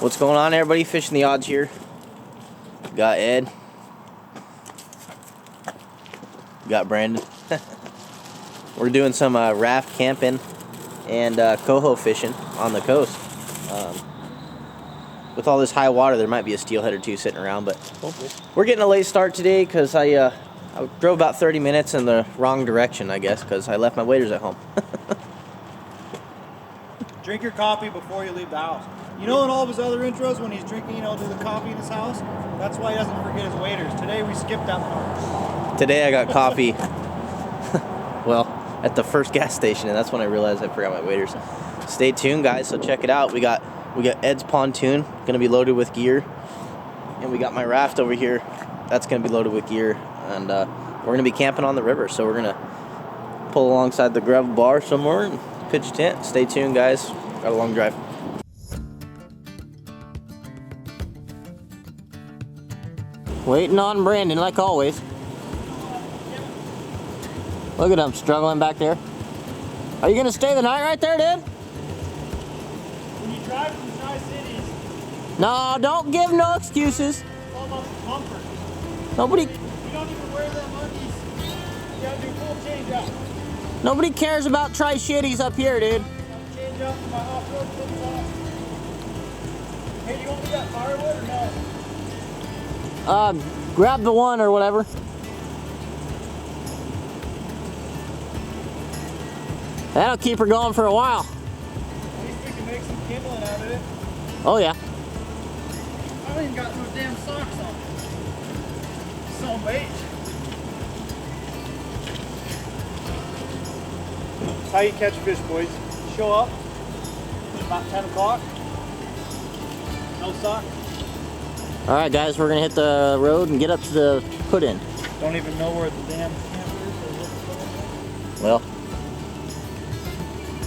What's going on, everybody? Fishing the Odds here. Got Ed. Got Brandon. We're doing some raft camping and coho fishing on the coast. With all this high water, there might be a steelhead or two sitting around, but we're getting a late start today because I drove about 30 minutes in the wrong direction, I guess, because I left my waders at home. Drink your coffee before you leave the house. You know, in all of his other intros, when he's drinking, you know, do the coffee in his house? That's why he doesn't forget his waders. Today, we skipped that part. Today, I got coffee, well, at the first gas station, and that's when I realized I forgot my waders. Stay tuned, guys, so check it out. We got Ed's pontoon, going to be loaded with gear, and we got my raft over here. That's going to be loaded with gear, and we're going to be camping on the river, so we're going to pull alongside the gravel bar somewhere and pitch a tent. Stay tuned, guys. Got a long drive. Waiting on Brandon, like always. Look at him struggling back there. Are you gonna stay the night right there, dude? When you drive from the Tri-Cities, No, don't give no excuses. it's all about comfort. Nobody You don't even wear them undies. You gotta do full change out. cares about Tri-Shitties up here, dude. Change out for my off-road clips off. Hey, you want me that firewood or no? Grab the one or whatever. That'll keep her going for a while. At least we can make some kindling out of it. Oh yeah. I haven't even got no damn socks on. So bait. That's how you catch fish, boys. Show up about 10 o'clock. No sock. All right, guys, we're gonna hit the road and get up to the put-in. Don't even know where the damn camp is. Well,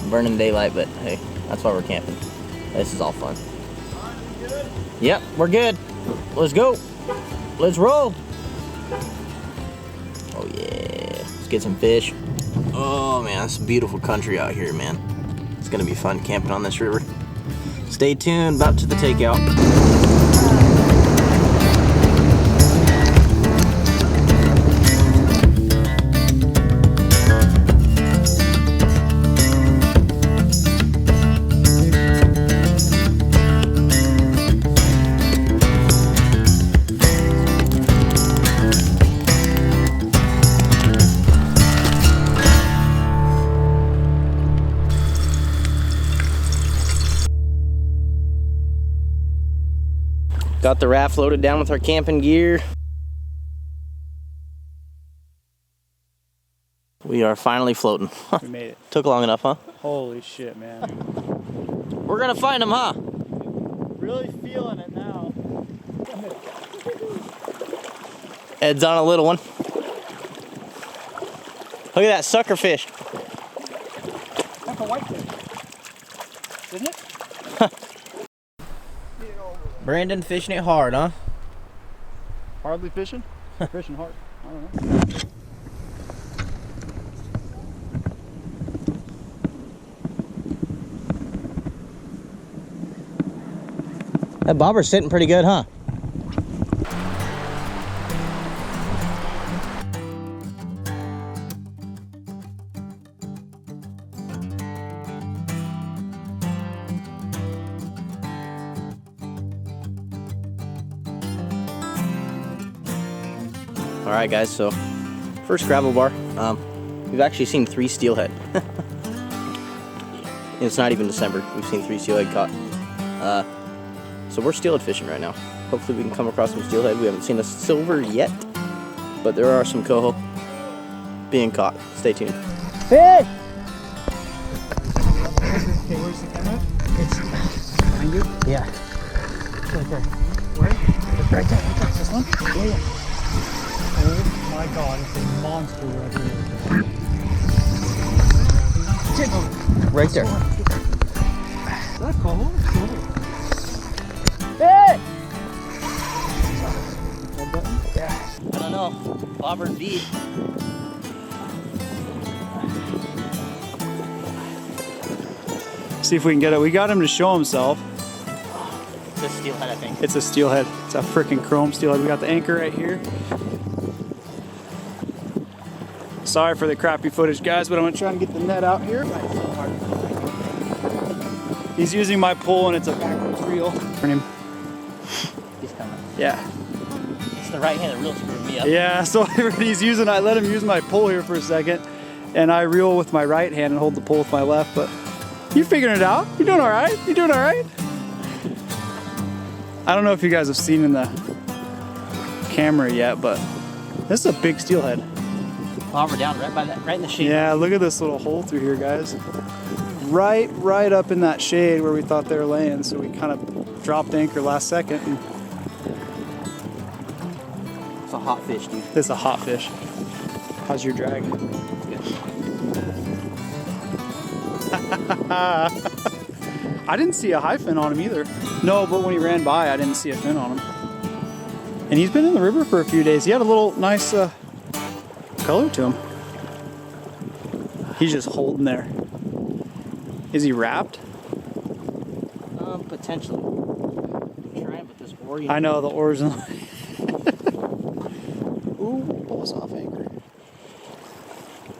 burning daylight, but hey, that's why we're camping. This is all fun. Good? Yep, we're good. Let's go. Let's roll. Oh yeah, let's get some fish. Oh man, it's a beautiful country out here, man. It's gonna be fun camping on this river. Stay tuned, about to the takeout. Got the raft loaded down with our camping gear. We are finally floating. We made it. Took long enough, huh? Holy shit, man. We're gonna find them, huh? Really feeling it now. Ed's on a little one. Look at that sucker fish. That's a whitefish. Isn't it? Brandon fishing it hard, huh? Hardly fishing? Fishing hard. I don't know. That bobber's sitting pretty good, huh? All right, guys, so first gravel bar. We've actually seen 3 steelhead. It's not even December. We've seen 3 steelhead caught. So we're steelhead fishing right now. Hopefully we can come across some steelhead. We haven't seen a silver yet, but there are some coho being caught. Stay tuned. Fish! Okay, where's the camera? It's behind you? Yeah. Right there. Where? It's right there. This one? Yeah. Oh my god, it's a monster right here. Right there. Is that a coho? Hey! Yeah. I don't know. Bobber indeed. See if we can get it. We got him to show himself. a steelhead, I think. It's a steelhead. It's a freaking chrome steelhead. We got the anchor right here. Sorry for the crappy footage, guys, but I'm gonna try and get the net out here. He's using my pole and it's a backwards reel. He's coming. Yeah. It's the right-handed reel screwed me up. Yeah, so I let him use my pole here for a second, and I reel with my right hand and hold the pole with my left, but you're figuring it out. You're doing all right. You're doing all right. I don't know if you guys have seen in the camera yet, but this is a big steelhead. Palmer down right in the shade. Yeah, look at this little hole through here, guys. Right up in that shade where we thought they were laying, so we kind of dropped anchor last second. And it's a hot fish, dude. it's a hot fish. How's your drag? Good. I didn't see a high fin on him either. No, but when he ran by, I didn't see a fin on him. And he's been in the river for a few days. He had a little nice color to him. He's just holding there. Is he wrapped? Potentially. I'm trying, but this oar. I know the oar's in. Ooh, pull us off anchor.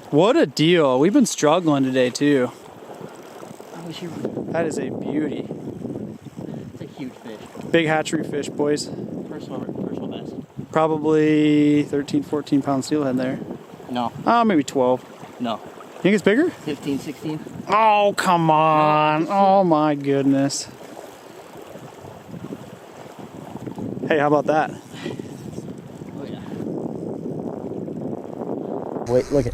What a deal! We've been struggling today too. That is a beauty. It's a huge fish. Big hatchery fish, boys. Personal best. Probably 13, 14 pound steelhead there. No. Maybe 12. No. Think it's bigger? 15, 16. Oh, come on. Oh, my goodness. Hey, how about that? Oh, yeah. Wait, look at.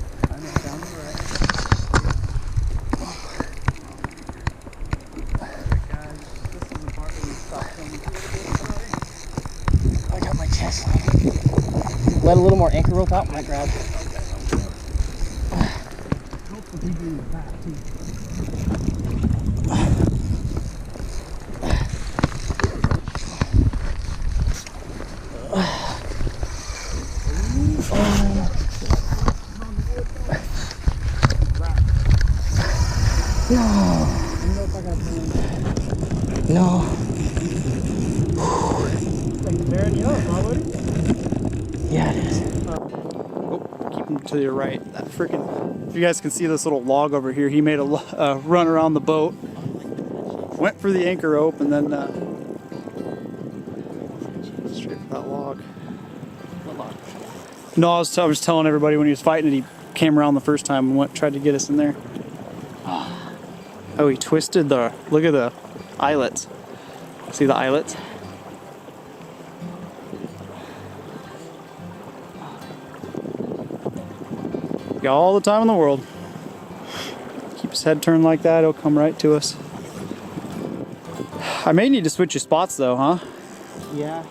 I got my chest line. Let a little more anchor rope out, might grab. No. Yeah, it is. Oh, keep him to your right. That freaking. If you guys can see this little log over here, he made a run around the boat. Went for the anchor rope and then straight for that log. What log? No, I was telling everybody when he was fighting it, he came around the first time and tried to get us in there. Oh, he twisted look at the eyelets. See the eyelets? Got all the time in the world. Keep his head turned like that, he'll come right to us. I may need to switch your spots though, huh? Yeah.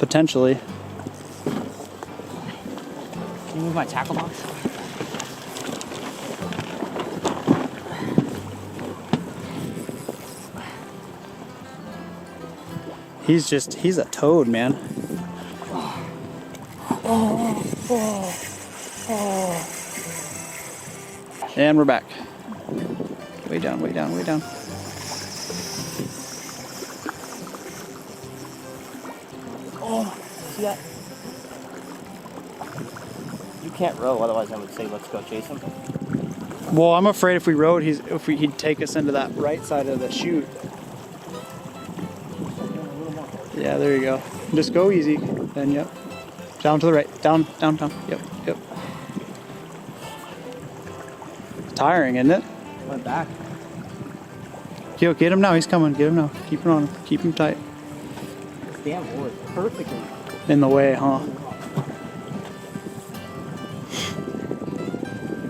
Potentially. Can you move my tackle box? He's a toad, man. And we're back. Way down, way down, way down. Oh, see that? You can't row, otherwise I would say let's go chase him. Well, I'm afraid if we rode, he'd take us into that right side of the chute. Yeah, there you go. Just go easy. Then, yep. Down to the right. Down, down, down. Yep, yep. It's tiring, isn't it? Went back. Yo, get him now. He's coming. Get him now. Keep him on him. Keep him tight. This damn oar is perfectly. In the way, huh?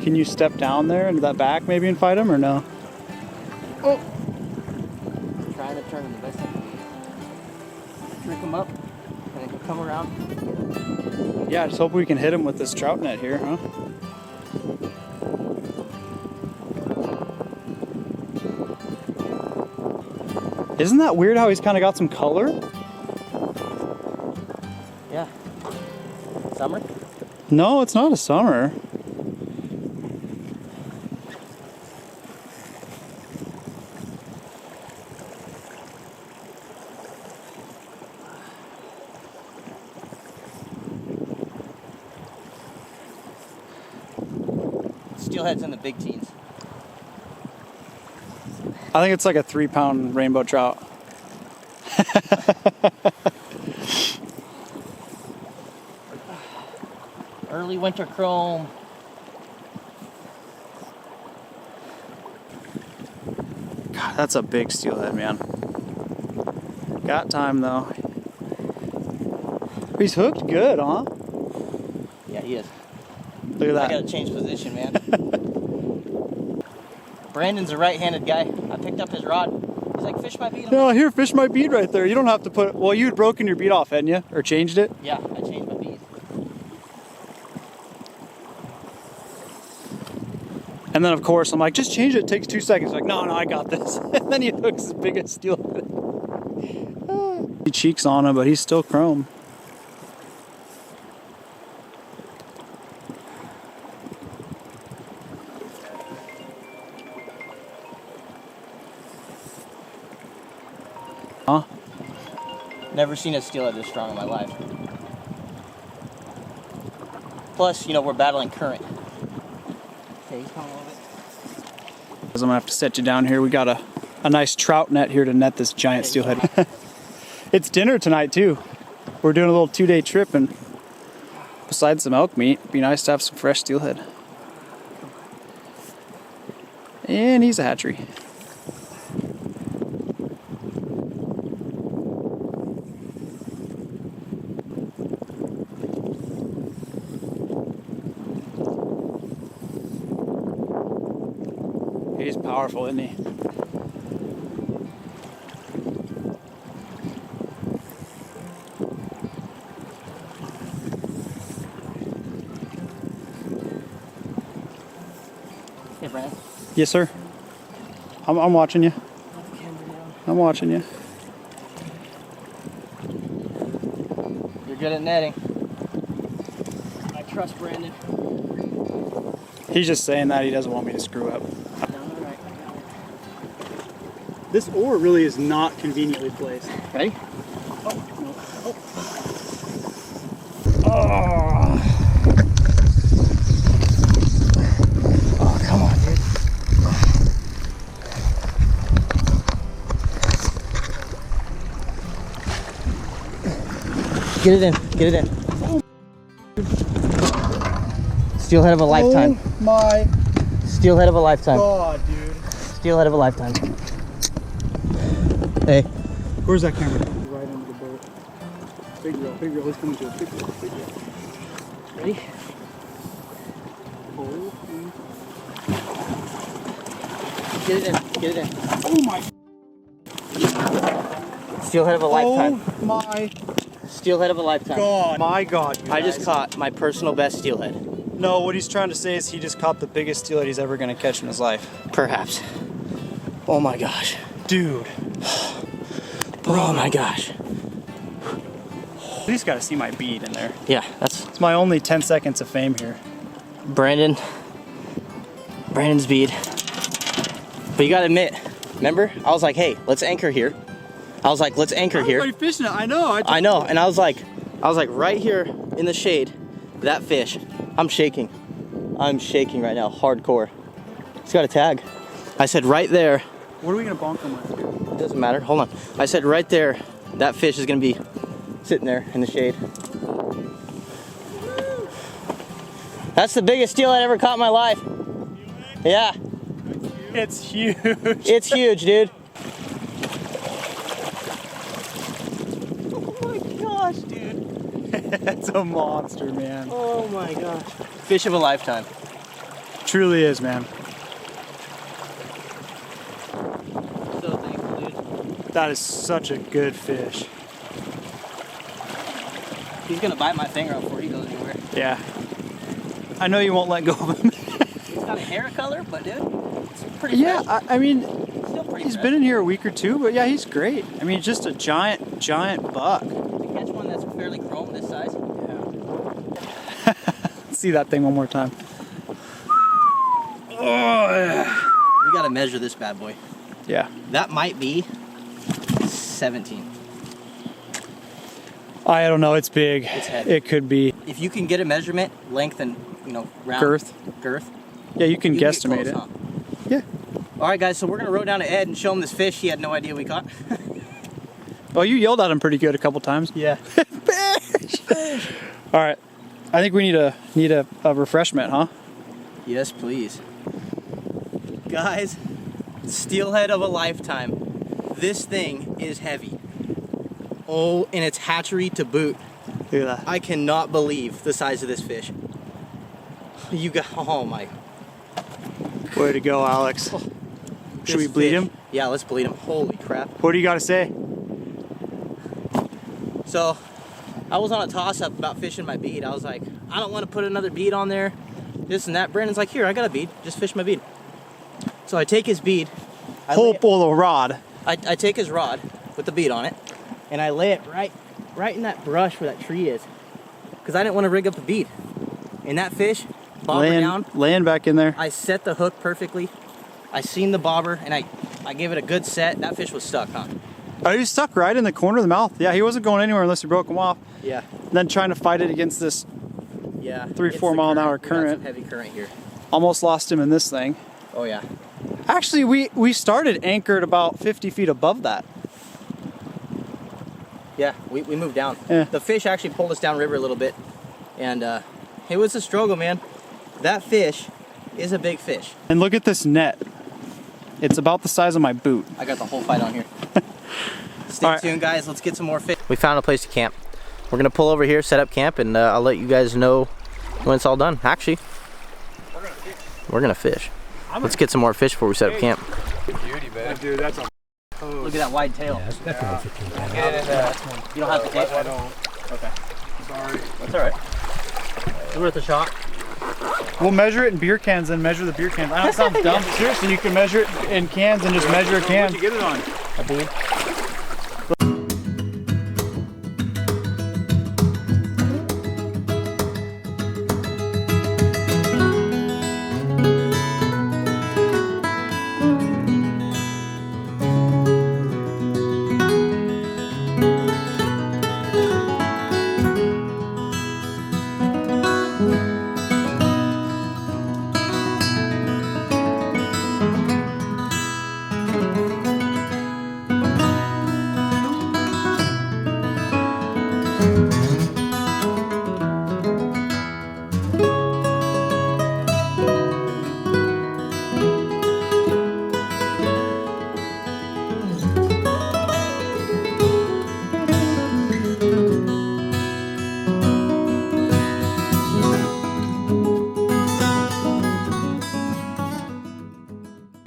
Can you step down there into that back maybe and fight him or no? Oh! I'm trying to turn him the best I can. Trick him up, and then he'll come around. Yeah, I just hope we can hit him with this trout net here, huh? Isn't that weird how he's kind of got some color? Yeah. Summer? No, it's not a summer. steelhead's in the big teens. I think it's like a 3-pound rainbow trout. Early winter chrome. God, that's a big steelhead, man. Got time though. He's hooked good, huh? Yeah, he is. Look at I that. gotta change position, man. Brandon's a right-handed guy. I picked up his rod. He's like, fish my bead. No, here, fish my bead right there. You don't have to put. Well, you had broken your bead off, hadn't you? Or changed it? Yeah, I changed my bead. And then, of course, I'm like, just change it. It takes 2 seconds. Like, no, I got this. And then he hooks his biggest steelhead. He cheeks on him, but he's still chrome. Huh? Never seen a steelhead this strong in my life. Plus, you know, we're battling current. Okay, he's coming a little bit. I'm gonna have to set you down here. We got a nice trout net here to net this giant steelhead. It's dinner tonight too. We're doing a little 2-day trip, and besides some elk meat, it'd be nice to have some fresh steelhead. And he's a hatchery. He's powerful, isn't he? Hey, Brandon. Yes, sir. I'm watching you. I'm watching you. You're good at netting. I trust Brandon. He's just saying that he doesn't want me to screw up. Down the right. This oar really is not conveniently placed. Ready? Oh, come on, dude. Get it in. Get it in. Steelhead of a lifetime. Oh my Steelhead of a lifetime. God, dude. Steelhead of a lifetime. Hey. Where's that camera? Right under the boat. Big reel, he's coming to us. Big reel. Ready? Get it in. Get it in. Oh my. Steelhead of a lifetime. Oh my Steelhead of a lifetime. God. My God, you I just guys. caught my personal best steelhead. No, what he's trying to say is he just caught the biggest steelhead he's ever going to catch in his life. Perhaps. Oh my gosh. Dude. Oh my gosh. At least got to see my bead in there. Yeah, that's It's my only 10 seconds of fame here. Brandon's bead. But you gotta admit, remember? I was like, hey, let's anchor here. I was like, let's anchor here. Everybody fishing it. I know. I know, and I was like right here in the shade, that fish. I'm shaking right now, hardcore. It's got a tag. I said right there. What are we gonna bonk him with? It doesn't matter. Hold on. I said right there, that fish is gonna be sitting there in the shade. That's the biggest steelhead I ever caught in my life. Yeah. It's huge. It's huge, dude. Oh my gosh, dude. That's a monster, man. Oh my gosh. Fish of a lifetime. Truly is, man. So thankful, dude. That is such a good fish. He's gonna bite my finger off before he goes anywhere. Yeah. I know you won't let go of him. It's got a hair color, but dude, it's pretty Yeah, fresh. I mean, Still pretty he's fresh. been in here a week or two, but yeah, he's great. I mean, just a giant buck. To catch one that's fairly chrome this size. Yeah. See that thing one more time. Oh, yeah. We gotta measure this bad boy. Yeah. That might be 17. I don't know. It's big. It's heavy. It could be If you can get a measurement, length and round girth. girth, Yeah, you can get guesstimate close, it. huh? Yeah. All right, guys, so we're gonna row down to Ed and show him this fish he had no idea we caught. Well, you yelled at him pretty good a couple times. Yeah. Fish! All right. I think we need a refreshment, huh? Yes, please. Guys, steelhead of a lifetime. This thing is heavy. Oh, and it's hatchery to boot. Look at that. I cannot believe the size of this fish. You got, oh my. Way to go, Alex. Should we bleed him? Yeah, let's bleed him. Holy crap. What do you got to say? So, I was on a toss-up about fishing my bead. I was like, I don't want to put another bead on there, this and that. Brandon's like, here, I got a bead. Just fish my bead. So I take his bead. Pull the rod. I take his rod with the bead on it, and I lay it right in that brush where that tree is, because I didn't want to rig up the bead. And that fish, bobber down. Laying back in there. I set the hook perfectly. I seen the bobber, and I gave it a good set. That fish was stuck, huh? Oh, he was stuck right in the corner of the mouth. Yeah, he wasn't going anywhere unless you broke him off. Yeah. And then trying to fight it against this 3-4 mile an hour current. We got some heavy current here. Almost lost him in this thing. Oh yeah. Actually, we started anchored about 50 feet above that. Yeah, we moved down. Yeah. The fish actually pulled us downriver a little bit, and it was a struggle, man. That fish is a big fish. And look at this net. It's about the size of my boot. I got the whole fight on here. Stay All right. tuned, guys. Let's get some more fish. We found a place to camp. We're gonna pull over here, set up camp, and I'll let you guys know when it's all done. Actually, we're gonna fish. Let's get some more fish before we set up camp. Beauty, man. Dude, that's a Look at that wide tail. Yeah, that's definitely 15 pounds. Get it in there. You don't have to tape? I don't. Okay. Sorry. That's all right. It's worth a shot. We'll measure it in beer cans and measure the beer cans. I know it sounds dumb, but seriously, you can measure it in cans and just measure a can. What'd you get it on? A bead.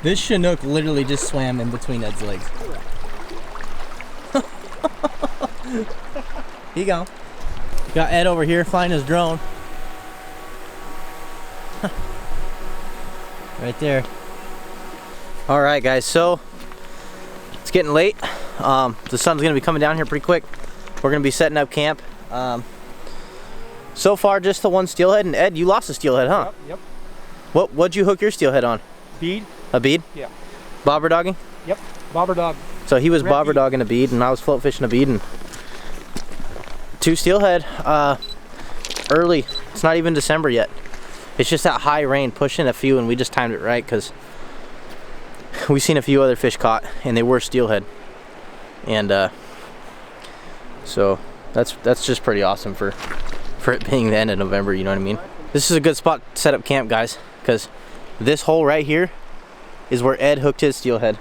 This Chinook literally just swam in between Ed's legs. Here you go. Got Ed over here flying his drone. Right there. All right, guys, so it's getting late. The sun's gonna be coming down here pretty quick. We're gonna be setting up camp. So far, just the one steelhead, and Ed, you lost a steelhead, huh? Yep. What'd you hook your steelhead on? Bead? A bead? Yeah. Bobber dogging? Yep. Bobber dog. So he was Red bobber bead. dogging a bead, and I was float fishing a bead, and 2 steelhead. Early. It's not even December yet. It's just that high rain pushing a few, and we just timed it right because we seen a few other fish caught, and they were steelhead. And so that's just pretty awesome for it being the end of November. You know what I mean? This is a good spot to set up camp, guys, because this hole right here is where Ed hooked his steelhead,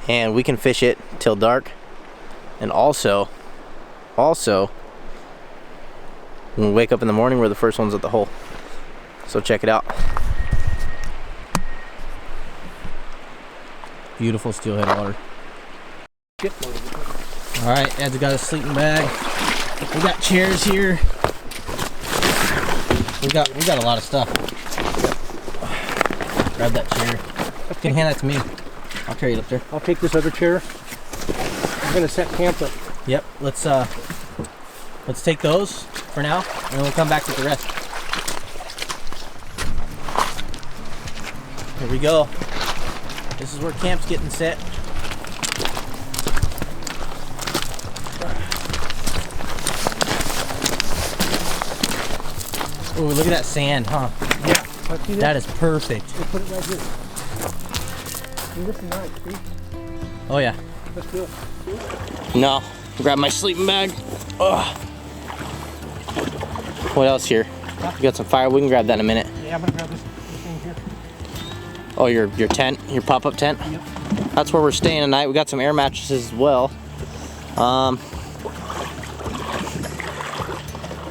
and we can fish it till dark. And also when we wake up in the morning, we're the first ones at the hole. So check it out. Beautiful steelhead water. All right, Ed's got a sleeping bag. We got chairs here. We got a lot of stuff. Grab that chair. You can hand that to me. I'll carry it up there. I'll take this other chair. I'm gonna set camp up. Yep. Let's take those for now, and we'll come back with the rest. Here we go. This is where camp's getting set. Oh, look at that sand, huh? Yeah. See That is perfect. We'll put it right here. See, this is nice, see? Oh yeah. Let's do it. No. Grab my sleeping bag. Ugh. What else here? We got some fire. We can grab that in a minute. Yeah, I'm gonna grab this thing here. Oh, your tent, your pop-up tent. Yep. That's where we're staying tonight. We got some air mattresses as well.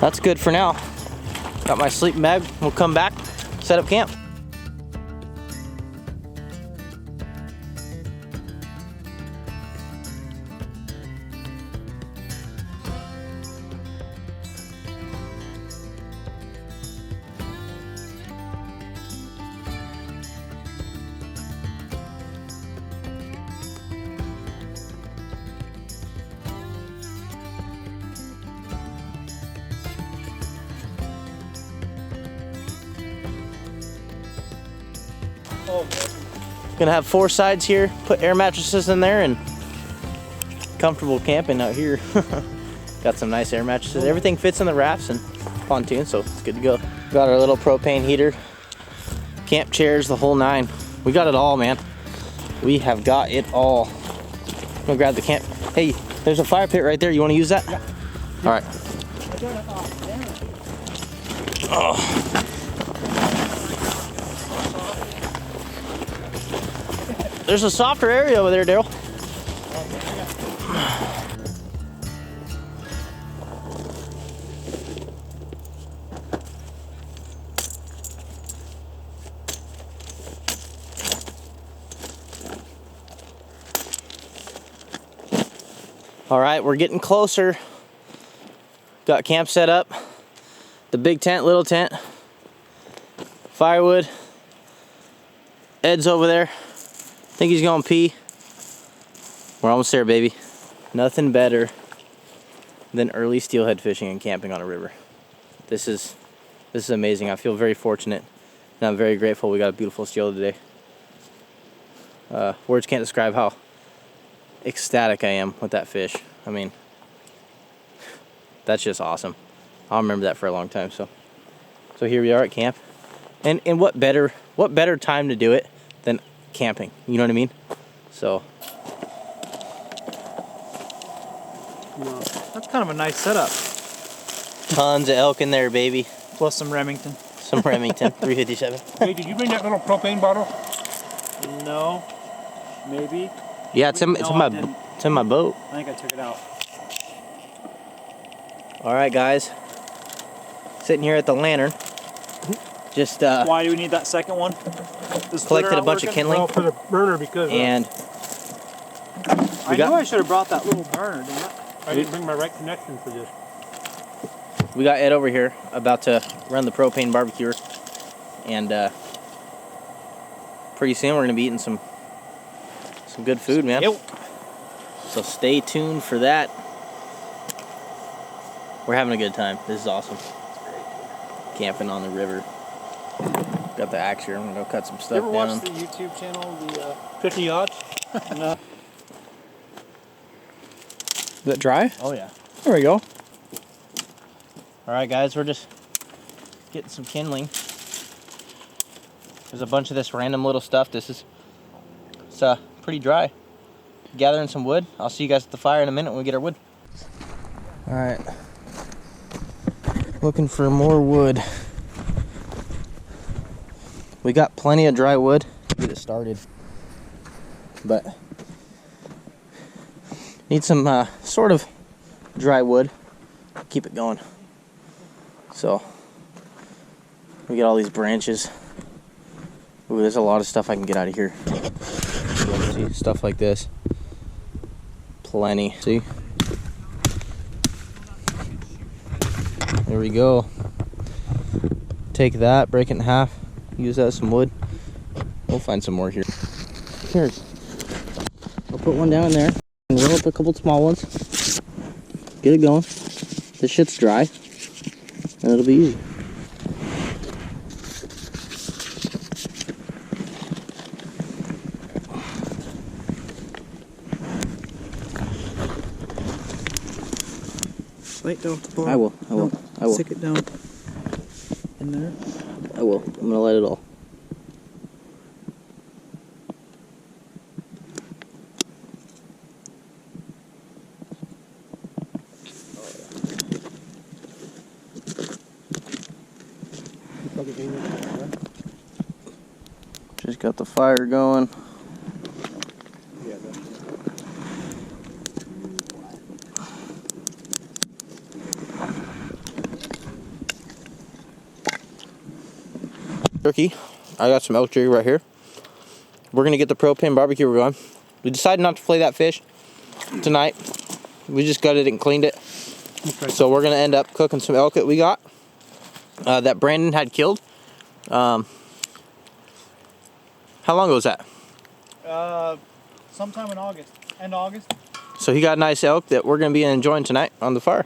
That's good for now. Got my sleeping bag. We'll come back, set up camp. Gonna have 4 sides here, put air mattresses in there, and comfortable camping out here. Got some nice air mattresses. Everything fits in the rafts and pontoon, so it's good to go. Got our little propane heater, camp chairs, the whole 9. We got it all, man. We have got it all. I'm gonna grab the camp. Hey, there's a fire pit right there. You wanna use that? Yeah. All right. Oh. There's a softer area over there, Daryl. All right, we're getting closer. Got camp set up. The big tent, little tent. Firewood. Ed's over there. I think he's going pee. We're almost there, baby. Nothing better than early steelhead fishing and camping on a river. This is amazing. I feel very fortunate, and I'm very grateful we got a beautiful steel today. Words can't describe how ecstatic I am with that fish. I mean, that's just awesome. I'll remember that for a long time. So here we are at camp, and what better time to do it than camping, you know what I mean? So Wow. That's kind of a nice setup. tons of elk in there, baby. Plus some Remington. Some Remington 357. Hey, did you bring that little propane bottle? No. Maybe. Yeah, it's in No, I didn't. my boat. I think I took it out. All right, guys. Sitting here at the lantern. Just Why do we need that second one? This collected a bunch of kindling, Well, for the burner because and I got- knew I should have brought that little burner, damn it. I didn't bring my right connection for this. we got Ed over here about to run the propane barbecue, and pretty soon we're gonna be eating some good food, man. Yep. So stay tuned for that. We're having a good time. This is awesome. Camping on the river. Got the axe here. I'm gonna go cut some You stuff ever down. watch the YouTube channel, the 50 yards? no. Is that dry? Oh yeah. There we go. All right, guys, we're just getting some kindling. There's a bunch of this random little stuff. It's pretty dry. Gathering some wood. I'll see you guys at the fire in a minute when we get our wood. All right. Looking for more wood. We got plenty of dry wood to get it started, but need some sort of dry wood to keep it going. So we got all these branches. Ooh, there's a lot of stuff I can get out of here. See, stuff like this. Plenty. See? There we go. Take that, break it in half, use that as some wood. We'll find some more here. Here. I'll put one down there and roll up a couple small ones. Get it going. This shit's dry. And it'll be easy. Wait, don't pull. I will. Stick it down in there. I will. I'm gonna let it all. Just got the fire going. Turkey. I got some elk jerky right here. We're gonna get the propane barbecue going. We decided not to flay that fish tonight. We just gutted it and cleaned it. Okay. So we're gonna end up cooking some elk that we got that Brandon had killed. How long ago was that? Sometime in August. End of August. So he got a nice elk that we're gonna be enjoying tonight on the fire.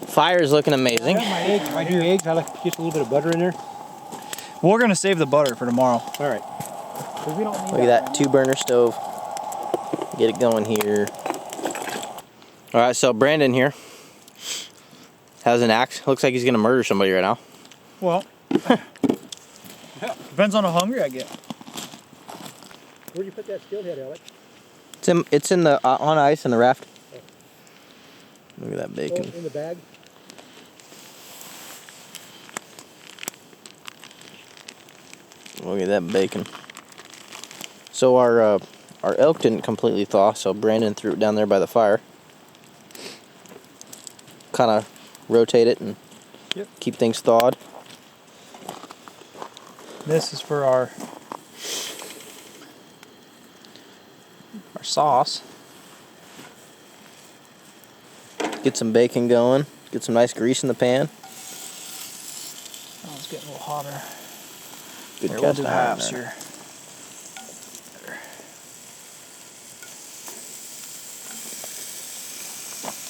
Fire is looking amazing. I got my eggs. If I do eggs, I like just a little bit of butter in there. We're gonna save the butter for tomorrow. All right. We don't need Look at that 2-burner stove. Get it going here. All right, so Brandon here has an axe. Looks like he's gonna murder somebody right now. Well, depends on how hungry I get. Where'd you put that steelhead, Alex? It's in the on ice in the raft. Look at that bacon. Oh, in the bag. Look at that bacon. So our elk didn't completely thaw, so Brandon threw it down there by the fire. Kind of rotate it and keep things thawed. This is for our sauce. Get some bacon going. Get some nice grease in the pan. Oh, it's getting a little hotter. Good Here, cast we'll do iron halves there. here.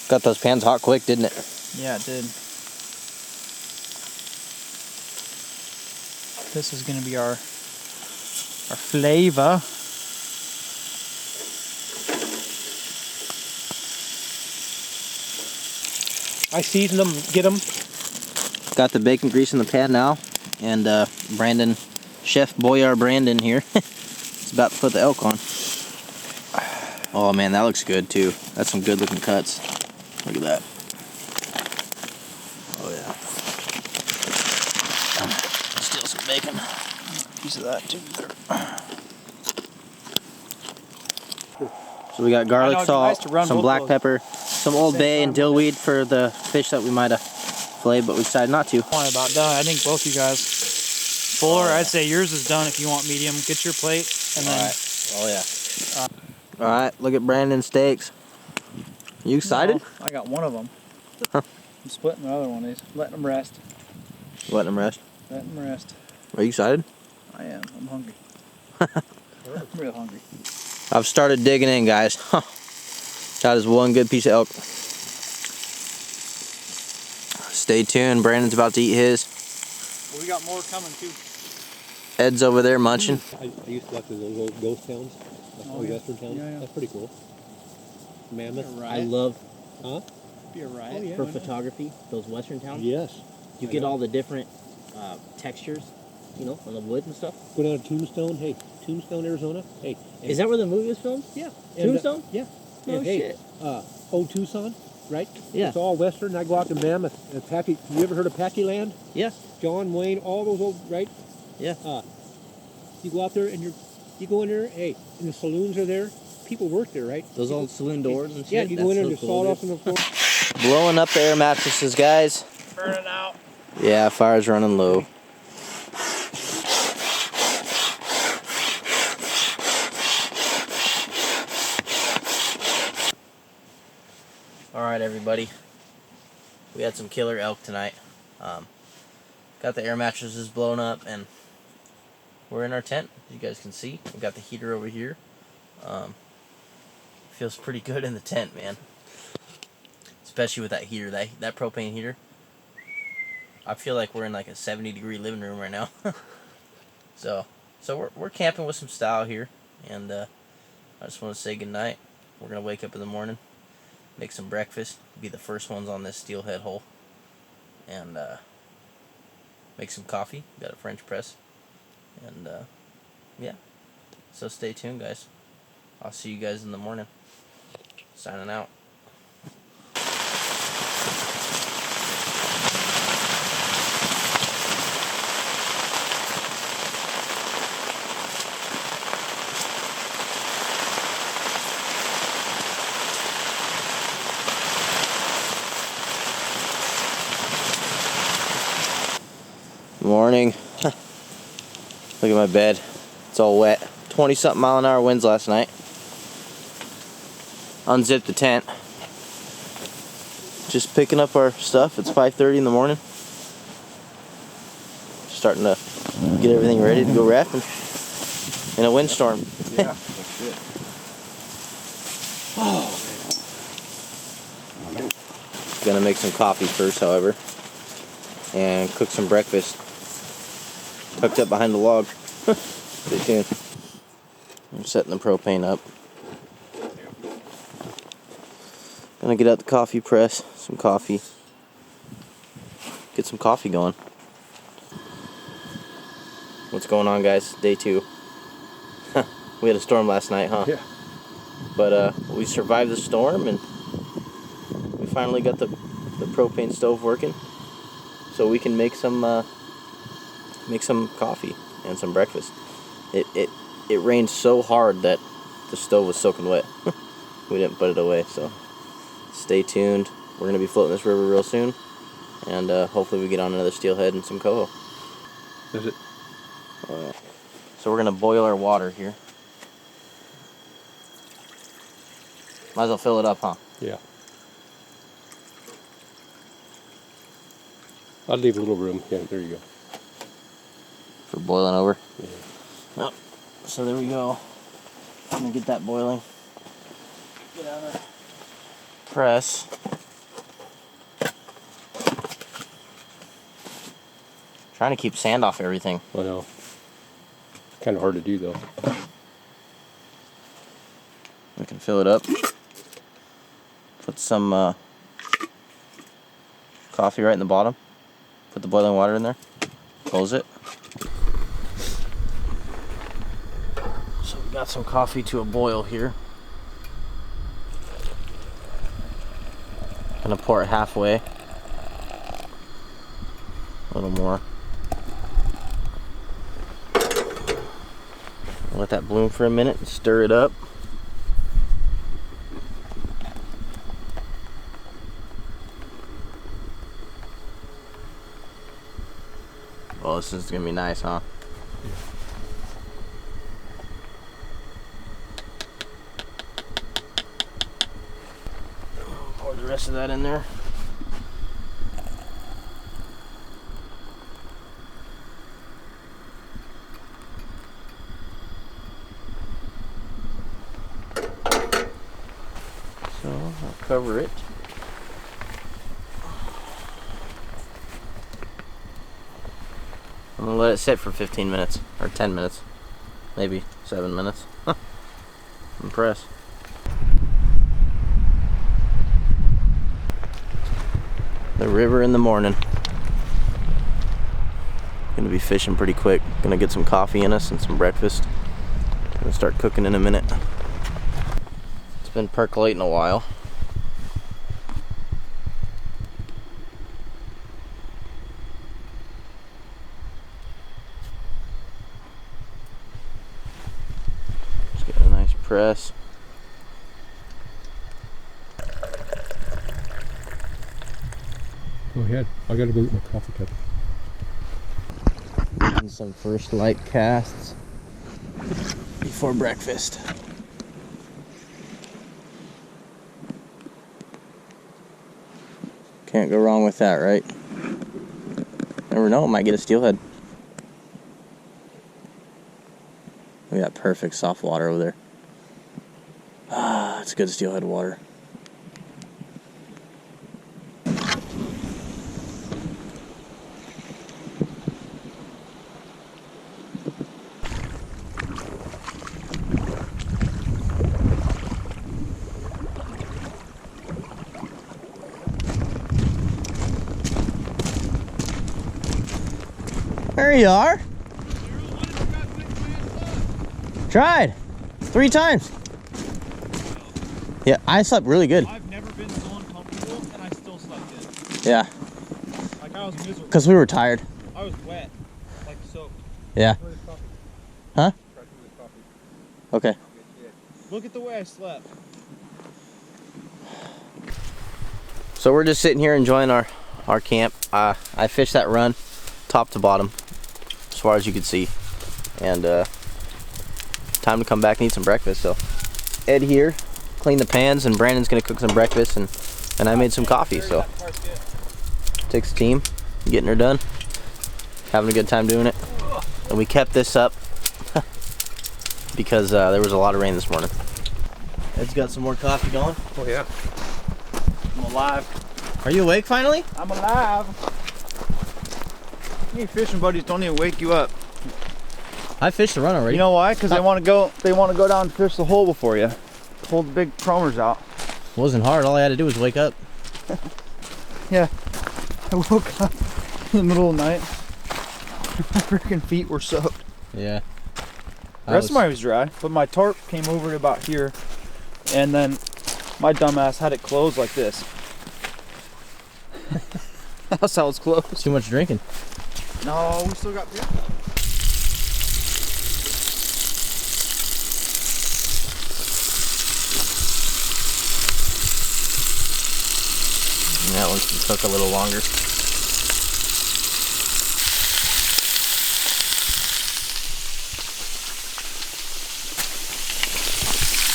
Got those pans hot quick, didn't it? Yeah, it did. This is going to be our flavor. I season them, get them. Got the bacon grease in the pan now, and Brandon, Chef Boyar Brandon here, is about to put the elk on. Oh man, that looks good too. That's some good looking cuts. Look at that. Oh yeah. Steal some bacon. Piece of that too. So we got garlic it'd be nice to salt, run some both black those pepper, some Old Bay and dillweed for the fish that we might have flayed, but we decided not to. Probably about done. I think both you guys. Fuller, I'd say yours is done if you want medium. Get your plate and then. Oh yeah. All right, look at Brandon's steaks. You excited? No, I got one of them. I'm splitting the other one. He's letting them rest. Letting them rest. Letting them rest. Are you excited? I am. I'm hungry. I'm real hungry. I've started digging in, guys. That is one good piece of elk. Stay tuned. Brandon's about to eat his. Well, we got more coming too. Ed's over there munching. I used to like those little ghost towns, like western towns. Yeah, yeah. That's pretty cool. Mammoth. I love Be a riot. Oh, yeah. for photography those western towns. Yes. You get all the different textures, you know, on the wood and stuff. Go down to Tombstone. Hey, Tombstone, Arizona. Hey. and- Is that where the movie was filmed? Yeah. Tombstone? Yeah. No and, hey, shit. Old Tucson, right? Yeah. It's all western. I go out to Mammoth. And Packy, you ever heard of Packy Land? Yeah. John Wayne, all those old, right? Yeah. You go out there and you go in there, hey, and the saloons are there. People work there, right? Those old saloon doors and shit. Yeah, you go in there and there's sawdust on the floor. Blowing up the air mattresses, guys. Burning out. Yeah, fire's running low. Alright everybody, we had some killer elk tonight. Got the air mattresses blown up and we're in our tent, as you guys can see. We got the heater over here. Feels pretty good in the tent, man. Especially with that heater, that propane heater. I feel like we're in like a 70-degree living room right now. So we're camping with some style here, and I just want to say good night. We're gonna wake up in the morning, make some breakfast, be the first ones on this steelhead hole, and make some coffee. Got a French press. And yeah. So stay tuned, guys. I'll see you guys in the morning. Signing out. Morning. Look at my bed. It's all wet. 20-something mile an hour winds last night. Unzipped the tent. Just picking up our stuff. It's 5:30 in the morning. Starting to get everything ready to go rafting in a windstorm. Yeah, that's it. Gonna make some coffee first, however, and cook some breakfast. Tucked up behind the log. Stay tuned. I'm setting the propane up. Gonna get out the coffee press, some coffee. Get some coffee going. What's going on, guys? Day 2. We had a storm last night, huh? Yeah. But we survived the storm, and we finally got the propane stove working, so we can make some coffee and some breakfast. It rained so hard that the stove was soaking wet. We didn't put it away, so stay tuned. We're gonna be floating this river real soon, and hopefully we get on another steelhead and some coho. Is it? Oh, yeah. So we're gonna boil our water here. Might as well fill it up, huh? Yeah. I'll leave a little room. Yeah, there you go. For boiling over. Yeah. Oh, so there we go. I'm gonna get that boiling. Get out our press. Trying to keep sand off everything. I know. Kind of hard to do though. We can fill it up. Put some coffee right in the bottom. Put the boiling water in there. Close it. So we got some coffee to a boil here. Gonna pour it halfway. A little more. Let that bloom for a minute and stir it up. Oh, this is gonna be nice, huh? Pour the rest of that in there. So I'll cover it. I'm gonna let it sit for 15 minutes, or 10 minutes, maybe 7 minutes. Impressed. The river in the morning. Gonna be fishing pretty quick. Gonna get some coffee in us and some breakfast. Gonna start cooking in a minute. It's been percolating a while. Press. Go ahead. I gotta go get my coffee cup. And some first light casts before breakfast. Can't go wrong with that, right? Never know, I might get a steelhead. We got perfect soft water over there. Ah, it's good steelhead water. There you are. Tried 3 times. Yeah, I slept really good. I've never been so uncomfortable, and I still slept good. Yeah, Like I was miserable. because we were tired. I was wet, like soaked. Yeah. Huh? Okay. Look at the way I slept. So we're just sitting here enjoying our camp. I fished that run top to bottom as far as you could see, and time to come back and eat some breakfast. So Ed here cleaned the pans, and Brandon's gonna cook some breakfast, and I made some coffee. So takes a team getting her done, having a good time doing it. And we kept this up because there was a lot of rain this morning. Ed's got some more coffee going. Oh yeah. I'm alive. Are you awake finally? I'm alive. Your fishing buddies don't even wake you up. I fished the run already. You know why? Because they want to go. They want to go down and fish the hole before you. Pull the big promers out. It wasn't hard. All I had to do was wake up. Yeah. I woke up in the middle of the night. My freaking feet were soaked. Yeah. The rest of mine was dry, but my tarp came over to about here, and then my dumbass had it closed like this. That's how it's closed. Too much drinking. No, we still got beer. And that one can cook a little longer.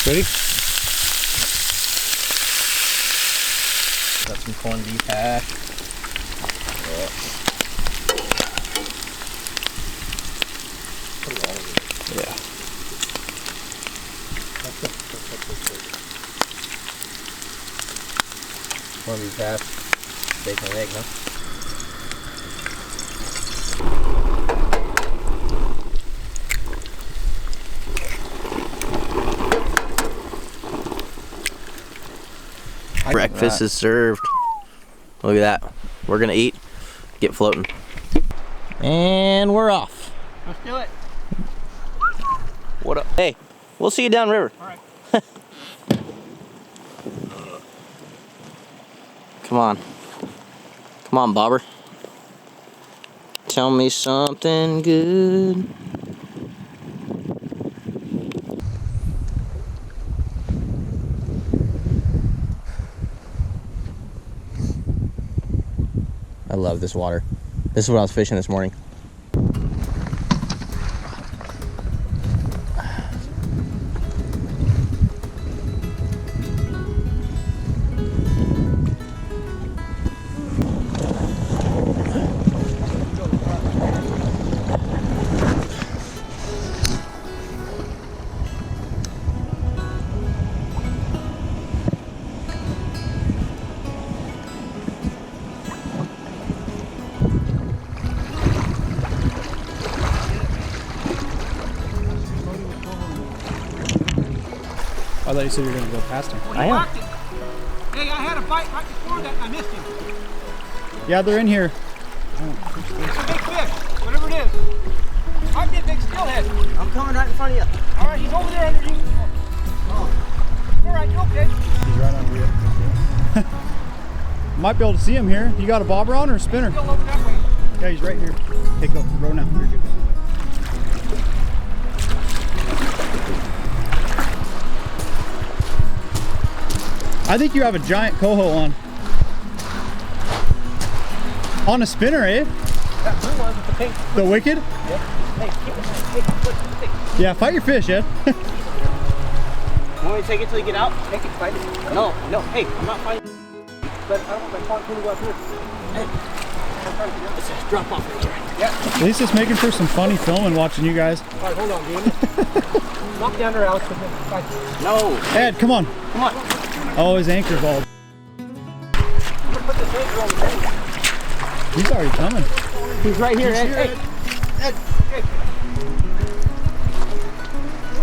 Ready? Got some corned beef hash. Yeah. Corned beef hash, bacon and egg, huh? Breakfast is served. Look at that. We're gonna eat, get floating. And we're off. Let's do it. What up? Hey, we'll see you downriver. All right. Come on. Come on, Bobber. Tell me something good. I love this water. This is what I was fishing this morning. I thought you said you were going to go past him. I am. Hey, I had a bite right before that and I missed him. Yeah, they're in here. It's a big fish, whatever it is. Might be a big steelhead. I'm coming right in front of you. All right, he's over there under you. Oh. All right, you okay? He's right under you. Might be able to see him here. You got a bobber on or a spinner? Still over that way. Yeah, he's right here. Okay, go. Row now. You're good. I think you have a giant coho on. On a spinner, eh? That blue one with the pink. The wicked? Yep. Hey, keep it. Hey, look. Yeah, fight your fish, Ed. Want me to take it till you get out? Make it fight it. No, no. Hey, I'm not fighting. But I don't want my pontoon to go up here. It's a drop off right here. Yeah. At least it's making for some funny filming watching you guys. All right, hold on, Dean. Knock down there, Alex. No. Ed, come on. Come on. Oh, his anchor's all. Put this anchor on the boat. He's already coming. He's right here, Ed. Hey, Ed. Hey.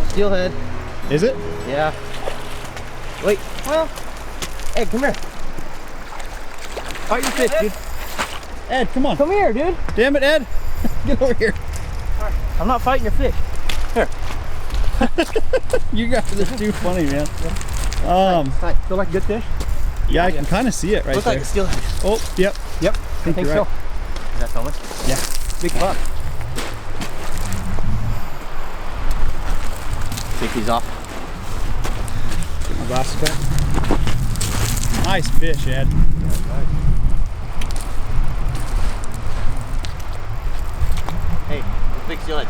Steelhead. Is it? Yeah. Wait. Well, Ed, come here. Fight your fish, dude. Ed, come on. Come here, dude. Damn it, Ed. Get over here. I'm not fighting your fish. Here. You guys are too funny, man. Feel like a good fish? Yeah, I can kind of see it right Looks there. like a steelhead. Oh, yep. Yep. I think you're so. right. Is that so much? Yeah. Big buck. Take these off. Get my glasses back. Nice fish, Ed. Hey, big steelhead.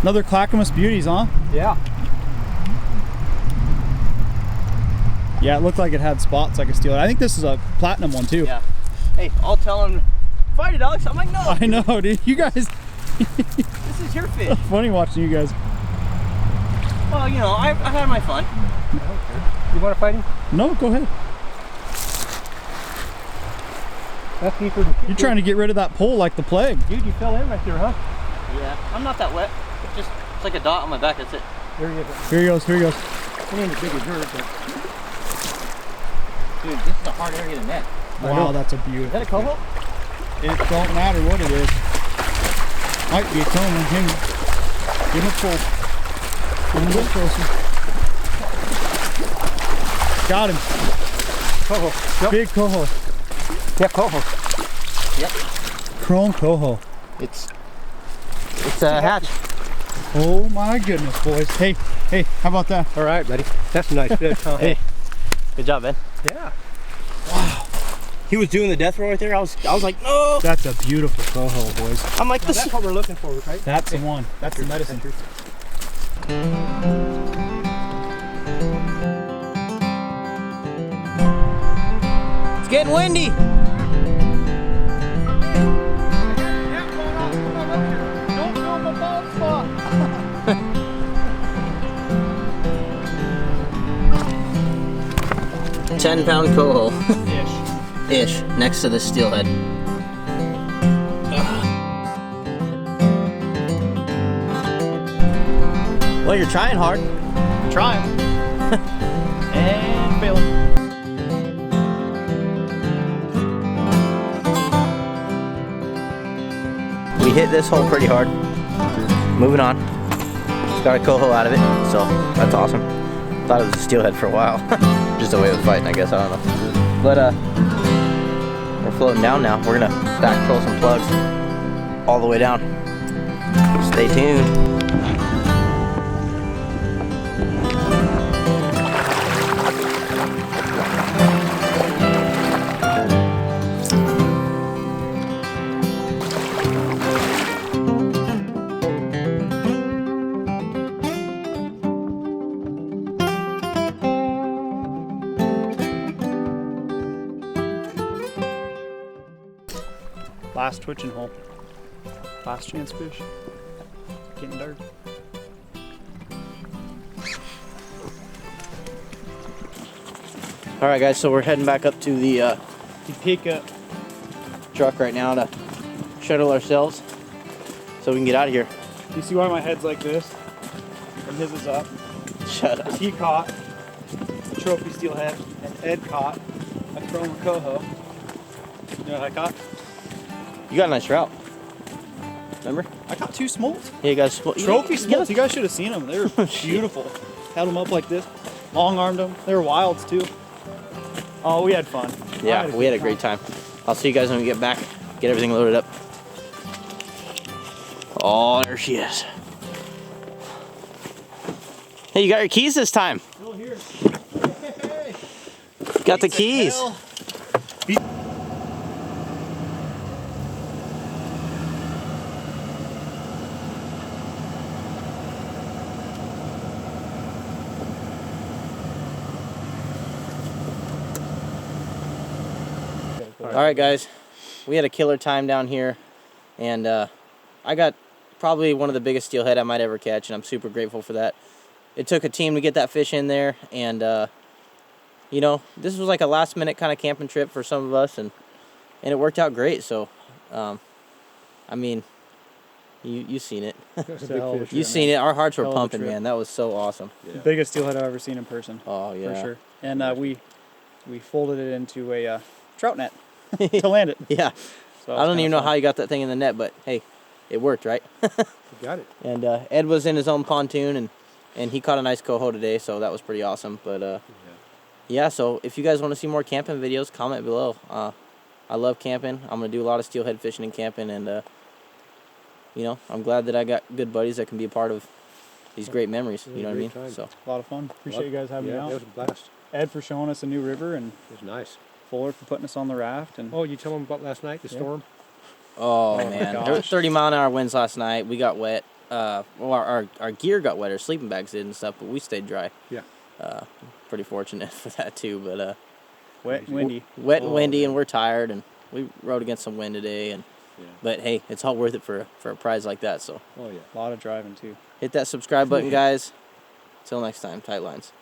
Another Clackamas Beauties, huh? Yeah. Yeah, it looked like it had spots like a steelhead. I think this is a platinum one too. Yeah. Hey, I'll tell him, fight it, Alex. I'm like, no. I know, dude. You guys, This is your fish. funny watching you guys. Well, you know, I've had my fun. You want to fight him? No, go ahead. That's deeper than You're trying to get rid of that pole like the plague. Dude, you fell in right there, huh? Yeah. I'm not that wet. It's like a dot on my back. That's it. There he is. Here he goes, here he goes. He ain't as big as yours, but Dude, this is a hard area to net. Wow, that's a Is beautiful. that a coho? It don't matter what it is. Might be a coma. Hang on. Give him a pull. Come a little closer. Got him. coho. Yep. Big coho. Yeah, coho. Yep. Chrome coho. It's a hatch. Oh my goodness, boys. Hey, hey, how about that? All right, buddy. That's a nice fish, huh? Hey, good job, Ben. Yeah. He was doing the death roll right there. I was like, no. That's a beautiful coho, boys. I'm like, Now, this. that's what we're looking for, right? That's the one. That's the medicine. It's getting windy. Don't film a bald spot. 10-pound coho. Ish. Ish, next to the steelhead. Well, you're trying hard. Trying. And failing. We hit this hole pretty hard. Moving on. Got a coho out of it, so that's awesome. Thought it was a steelhead for a while. Just a way of fighting, I guess, I don't know. But we're floating down now. We're gonna back troll some plugs all the way down. Stay tuned. Last twitching hole. Last chance fish. Getting dark. All right, guys. So we're heading back up to the pickup truck right now to shuttle ourselves, so we can get out of here. You see why my head's like this? And his is up. Shut up. He caught a trophy steelhead, and Ed caught a chrome coho. You know what I caught? You got a nice route. Remember? I caught 2 smolts. Yeah, you guys. Trophy smolts. You guys should have seen them. They were beautiful. Held them up like this. Long armed them. They were wilds too. Oh, we had fun. Yeah, we had a great time. I'll see you guys when we get back. Get everything loaded up. Oh, there she is. Hey, you got your keys this time. Still here. Hey. Got the keys. All right, guys, we had a killer time down here, and I got probably one of the biggest steelhead I might ever catch, and I'm super grateful for that. It took a team to get that fish in there, and you know, this was like a last-minute kind of camping trip for some of us, and it worked out great. So, I mean, you seen it. You seen it. Our hearts were pumping, man. That was so awesome. Yeah. The biggest steelhead I've ever seen in person. Oh yeah, for sure. And we folded it into a trout net to land it. Yeah. So I don't even know how you got that thing in the net, but hey, it worked, right? You got it. And Ed was in his own pontoon, and he caught a nice coho today, so that was pretty awesome. But yeah, so if you guys want to see more camping videos, comment below. I love camping. I'm going to do a lot of steelhead fishing and camping, and you know, I'm glad that I got good buddies that can be a part of these great memories. You know what I mean? Time. So A lot of fun. Appreciate you guys having me Yeah, out. it was a blast. Ed for showing us a new river, and It was nice. Fuller for putting us on the raft. And Oh, you tell them about last night, the storm? Oh, my man, gosh. there were 30-mile-an-hour winds last night. We got wet. Well, our gear got wet. Our sleeping bags did and stuff, but we stayed dry. Yeah. Pretty fortunate for that too. But wet and windy. wet and windy, and we're tired, and we rode against some wind today. And Yeah. but hey, it's all worth it for a prize like that. So Oh, yeah. A lot of driving too. hit that subscribe button, guys. Till next time, tight lines.